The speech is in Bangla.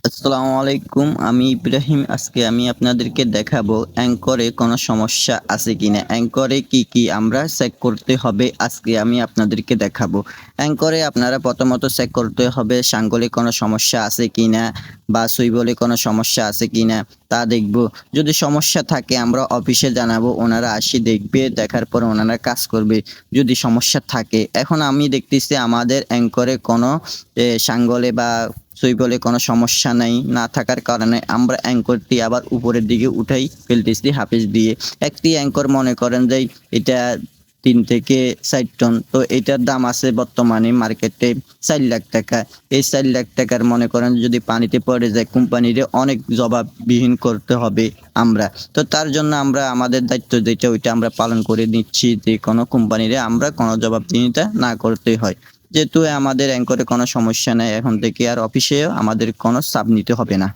আসসালামু আলাইকুম। আমি ইব্রাহিম। আজকে আমি আপনাদেরকে দেখাবো অ্যাংকরে কোনো সমস্যা আছে কিনা। অ্যাংকরে কি আমরা চেক করতে হবে আজকে আমি আপনাদেরকে দেখাবো। অ্যাংকরে আপনারা প্রথমত চেক করতে হবে সাঙ্গলে কোনো সমস্যা আছে কিনা বা সুইবলে কোনো সমস্যা আছে কিনা তা দেখব। যদি সমস্যা থাকে আমরা অফিসে জানাবো, ওনারা আসি দেখবে, দেখার পর ওনারা কাজ করবে। যদি সমস্যা থাকে, এখন আমি দেখতেছি আমাদের অ্যাংকরে কোনো সাঙ্গলে বা সুইবলে কোনো সমস্যা না থাকার কারণে আমরা অ্যাঙ্করটি আবার উপরের দিকে উঠাই ফেলতেছি হাফেজ দিয়ে। একটি অ্যাঙ্কর মনে করেন যে এটা ৩ থেকে ৪ টন। তো এটার দাম আছে বর্তমানে মার্কেটে ৳৪,০০,০০০। এই ৳৪,০০,০০০ মনে করেন যদি পানিতে পড়ে যায়, কোম্পানিরে অনেক জবাবদিহি করতে হবে আমরা। তো তার জন্য আমরা আমাদের দায়িত্ব যেটা ওইটা আমরা পালন করে নিচ্ছি যে কোনো কোম্পানিরে আমরা কোনো জবাবদিহিতা না করতে হয়। যেহেতু আমাদের অ্যাঙ্করে কোনো সমস্যা নাই, এখন থেকে আর অফিসেও আমাদের কোনো চাপ নিতে হবে না।